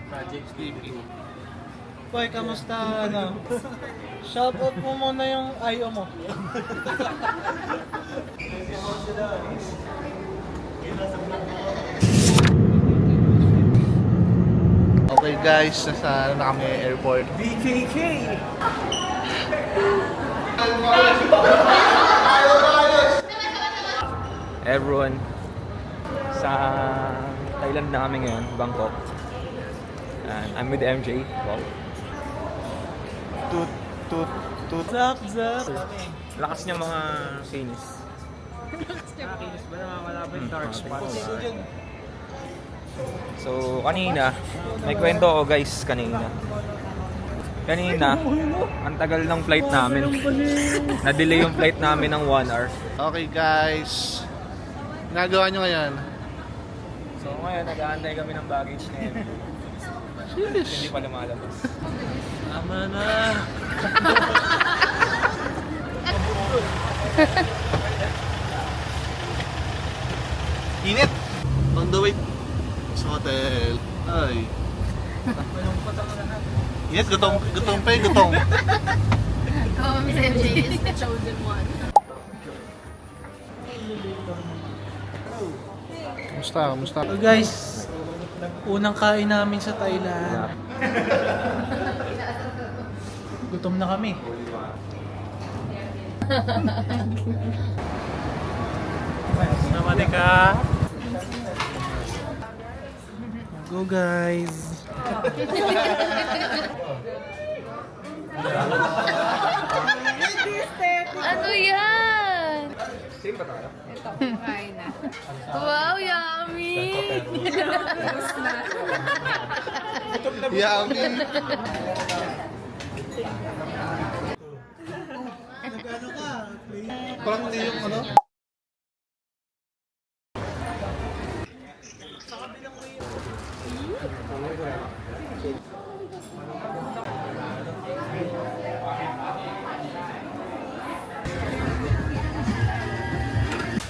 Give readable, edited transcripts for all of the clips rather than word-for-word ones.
Project Sleepy. Boy, kamusta ano? Shout out mo muna yung IO mo. Okay guys, nasa na kami airport. BKK! Everyone, sa Thailand na kami ngayon, Bangkok. And I'm with MJ. Wow. Zap, zap! Lakas niya mga kinis. Nakikinis ba na wala ba yung dark spots? So, kanina, may kwento ako guys kanina. Kanina, ang tagal ng flight namin. Na-delay yung flight namin ng 1 hour. Okay guys, nagawa nyo ngayon? So ngayon, nag-aantay kami ng baggage na MJ. Hindi pa lumalabas. Tama na! Init! On the way sa hotel. Ay. Init, gutong pa eh, gutong. Miss MJ is the chosen one. Kamusta? So guys, unang kain namin sa Thailand. Gutom na kami. Namani ka. Go guys. Ano yan? Kain na. Wow, yummy! Yummy! Nagano ka? Parang hindi yung ano?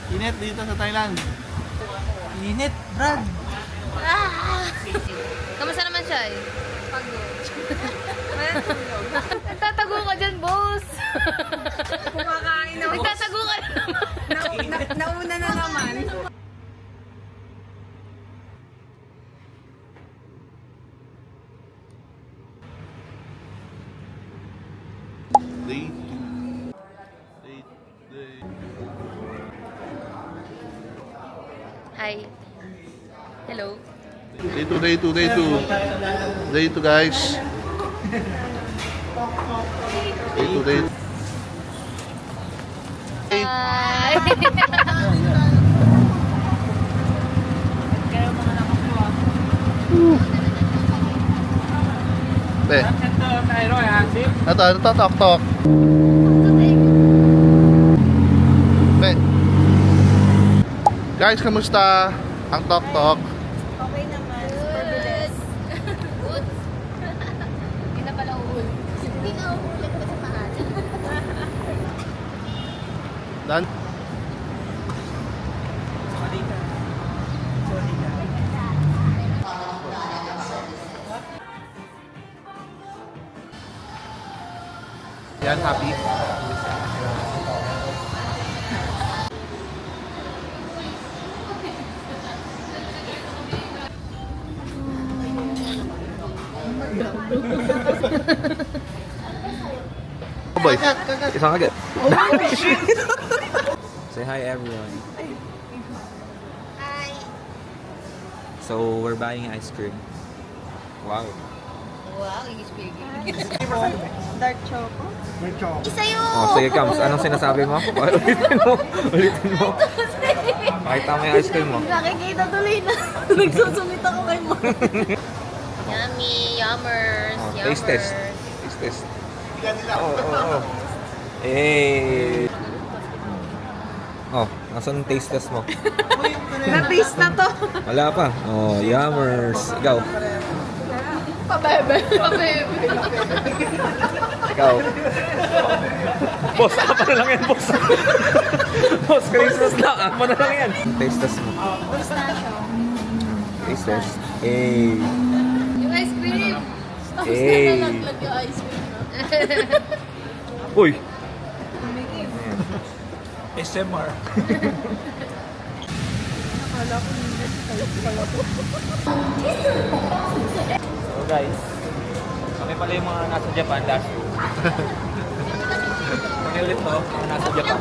Init dito sa Thailand. Init, Brad. Kamusta naman siya eh? Pagod. Nagtatago ka dyan, boss! Kumakain na. Nagtatago ka naman. Nauna na naman. Day. Hi. Hello. Day 2 guys. Day 2. Hi. Be. Ito, tok. Be. Guys, kamusta? Ang tok. Okay naman. Good. Good. Hindi na pala uhul. Hindi na uhul. Ito sa paan. Dan. Yan, happy. Oh boy. Isang agad. Say hi everyone. Hi. So, we're buying ice cream. Wow. Wow, English speaking. Dark choco. Isa yun! Oh, sige Kams, anong sinasabi mo? Ulitin mo. Pakita mo yung ice cream mo. Nakikita tuloy na. Nagsusumit ako kay mo. Yummy, yummers, Oh, yummers. taste test. Oh. Eh. Oh, nasan yung taste test mo? Na-taste na to. Wala pa. Oh, yummers. Ikaw. Pabebe. Ikaw. Boss, apa na lang yan, boss. Boss, Christmas na. Apa na lang yan. Taste test mo. Taste test. Hey. Yung ice cream. Tapos Hey. nalaglag yung ice cream. No? Uy! SMR. So guys, kami pala yung mga nasa Japan last year. Kami ulit to, mga nasa Japan.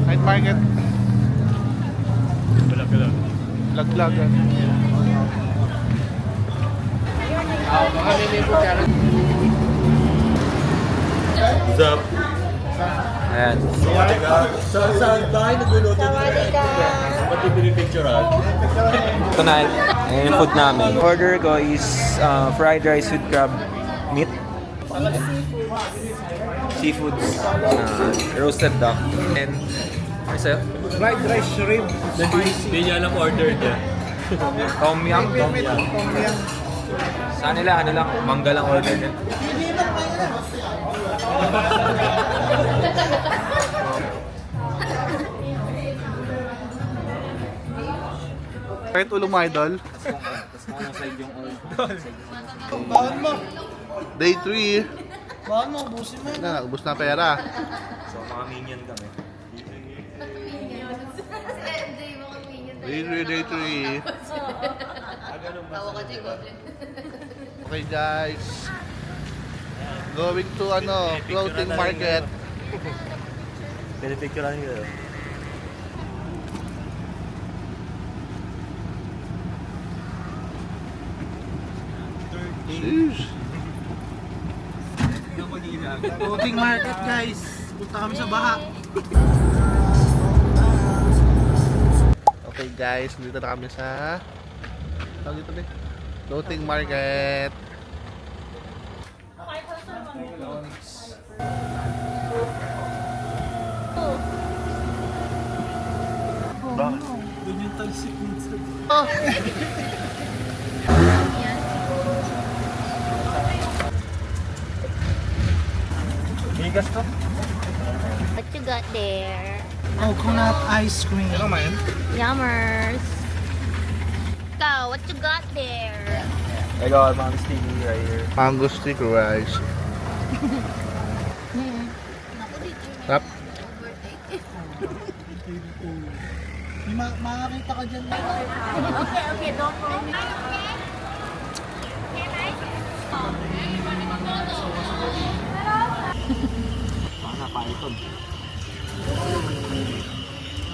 Night market. Laglagan. Zap. Ayan. Saan tayo nagluluto dito? Ba't yung pinipicturean? Ito na, ayan yung food namin. Order ko is fried rice with crab meat. Seafoods. Roasted duck. And, ano sa'yo? Fried rice shrimp. Hindi niya alam order niya. Tom yum? Tom yum. Sa nila, ano lang, mangga lang order din. Kahit ulo mo, idol. Baon mo. Day 3. Baon mo, ubusin mo. Na, ubos na pera. So, mga minion kami. MJ, mga minion Day 3, day 3. Tawa ka, Jay Goblin. Okay guys. Going to clothing market. Pinipicturean nyo. Jeez. Clothing market guys. Punta kami sa baha. Okay guys, dito na kami sa dito din. Clothing market. Doon yung talsik minsan. Bigas to? What you got there? Coconut ice cream. Yummers. Ikaw, what you got there? I got mga sticky right here. Mango stick rice. Naku, dito yung Rap. Makakita ka dyan. Okay, don't go. Sana python.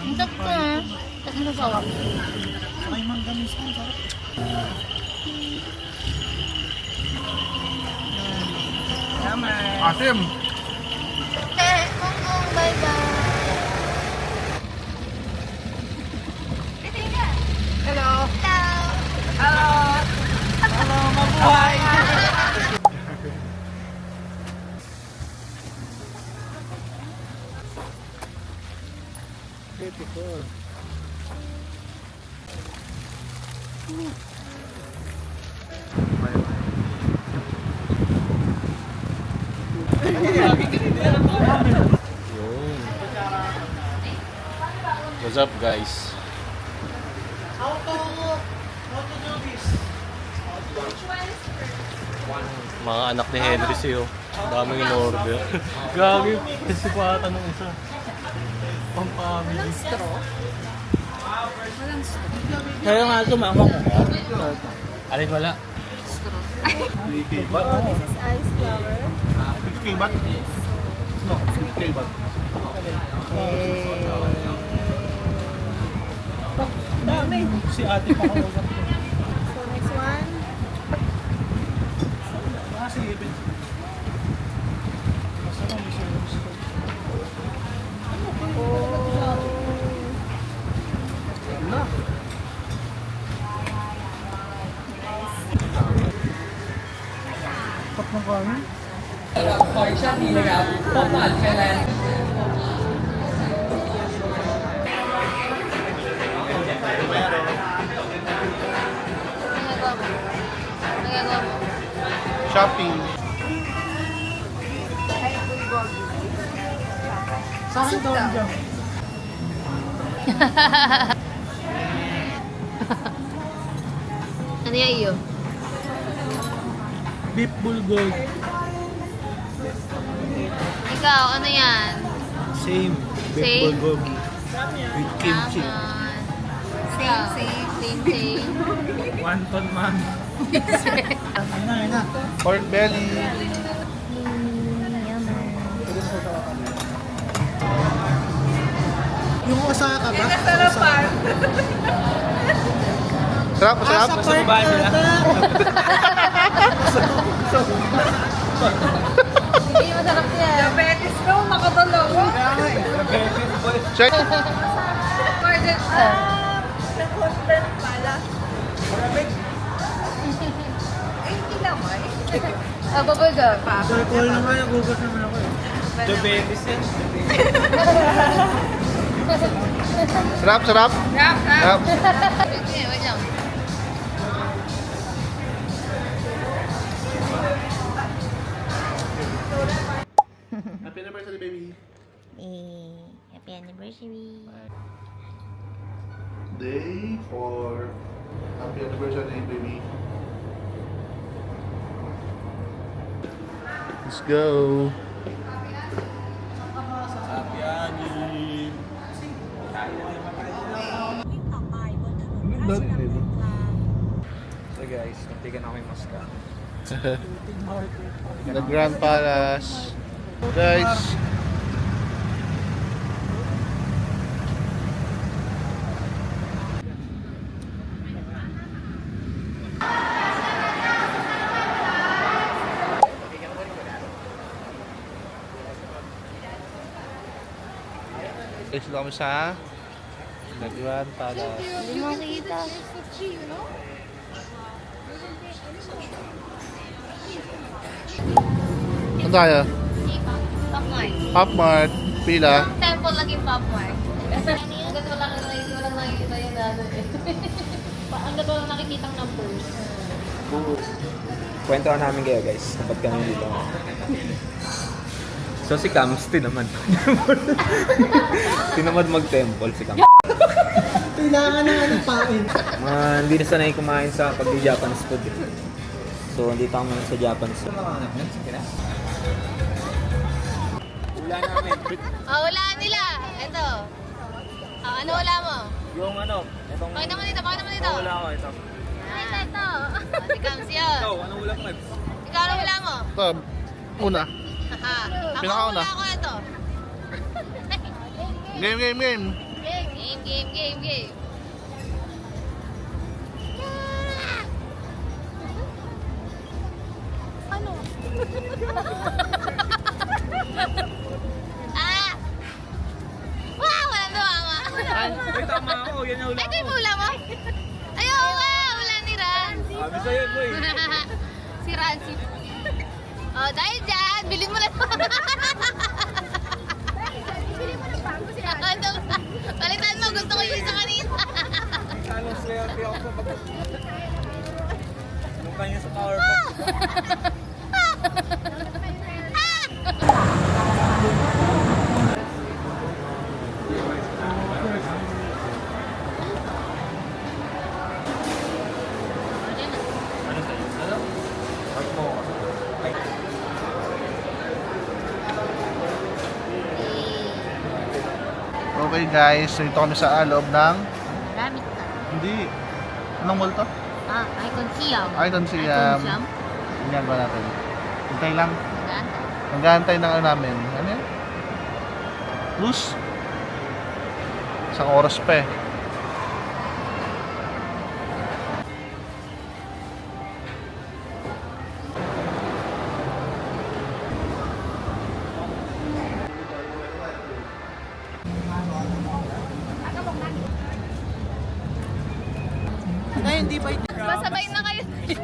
Ang sakto ah. Tapos na sa sarap. Ay, mangga mismo. Sarap. Asim. Bye-bye. Hello. Hello, mabuhay! What's up guys? How to do this? Mga anak ni Henry siyo. Daming in-order. Gagi. Kasi pata ng isa. Pampamili. Kaya nga tumama ko. Alin wala? This is ice flower. Kibat? No, kibat. Dami. Si ate pa ko. So next one. Kasi ibig. Masarap yung service ko. Na. Tap ng kanin. Nagagawa mo. Nagagawa mo. Shopping. Sa akin daw dyan. Ano yan iyo? Beef bulgogi. Ikaw, ano yan? Same. Beef Same? bulgogi. With kimchi. Same, same. Wonton man. Ayun na. Pork belly. Yung Osaka ba? Nasarapan. Sarap, sarap. Sa pork Hindi, masarap yan. Diabetes ko, makadalawa. Check. Pardon. Nag-hospital pala. Hindi naman. Ah, bubblegum. Alcohol naman, nagugas naman ako eh. Diabetes yan. Sarap, sarap. Sarap. Wait lang. Happy anniversary, baby. Happy anniversary. Day 4. Happy anniversary, baby. Let's go. So guys, nantigan ako yung maska. The Grand Palace. Guys. Guys, dito kami sa The Grand Palace. Hindi mo makikita. Saan tayo? Top mark. Pop Mart. Pila. Temple laging pop mark. Hanggat walang nakikita yung dado eh. Hanggat walang nakikitang numbers. Kwento namin kayo guys, kapag kami dito. So si Cams, tinamad. Tinamad mag-temple si Cams. Kailangan na ng pain. Hindi na sanay kumain sa pag-Japanese food. So, dito kami sa Japanese food. Wala nila. Ito. Ano wala mo? Yung ano, itong... Pakita mo dito, pakita mo dito. Wala ko ito. Ito. Si Kams yun. Anong ulam mo? Ikaw ano wala mo? Ito, una. Ako Pinakauna. wala ko ito. Game, game, game. Game. Ano? Wow! Walang dumama. Ay, tama ako. Yan yung Ay, ito yung hula mo? Ay, oo nga. Hula ni Ran. Sabi sa'yo, boy. Si Rancy. Oh, dahil dyan, bilhin mo na ito. Palitan mo, gusto ko yung isa kanina. Anong swerte ako sa pag... Anong kanya sa power pack? Okay guys, so ito kami sa loob ng... Maramit ka. Hindi. Anong mall to? Icon Siam. Icon Siam. Ginagawa natin. Hintay lang. Maganda. Mag-aantay ng ano namin. Ano yan? Luz? Isang oras pa eh. Masabay na kayo dito.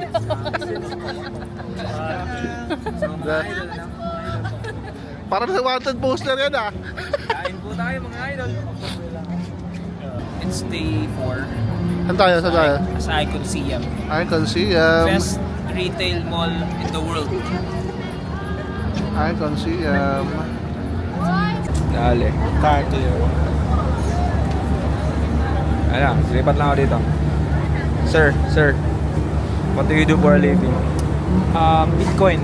Parang sa wanted poster yan ah. Kain po tayo mga idol. It's day 4. Saan tayo? Saan tayo? Sa Icon Siam. Icon Siam. Best retail mall in the world. Icon Siam. Dale. Cartier. Ano, silipat lang ako dito. Sir, what do you do for a living? Bitcoin.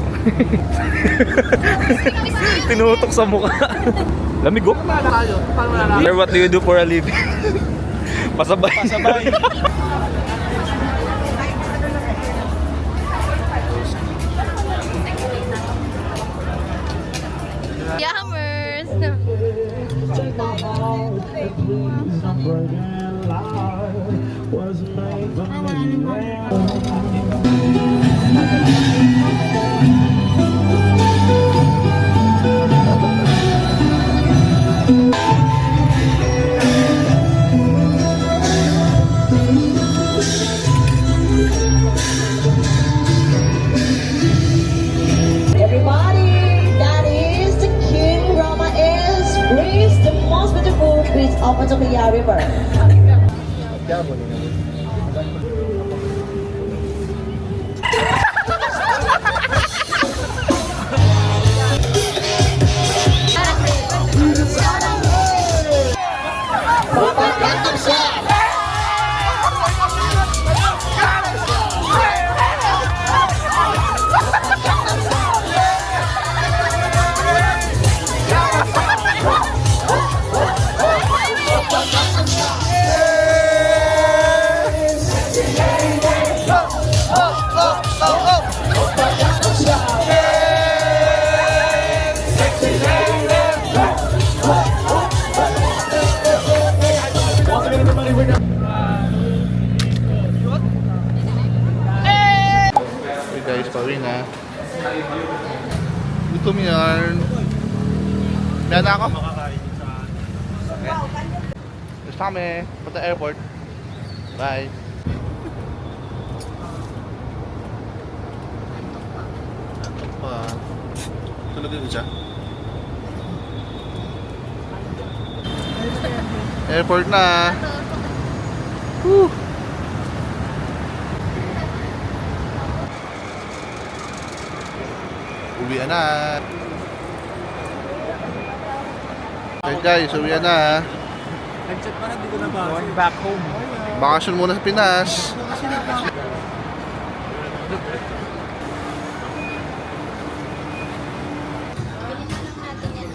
Tinutok sa mukha. Lamig oh. Sir, what do you do for a living? Pasabay. Yummers! Everybody, that is the King Rama is Greece, the most beautiful Greece of the Kaya River. Hey guys, pauwi na. Gutom yan. May na ako? Gusto kami. Punta airport. Bye. Ito pa. Tulog din siya. Airport na. Woo! Uwian na. Okay guys, uwian na. Going back home. Bakasyon muna sa Pinas. Bilhin na lang natin yan.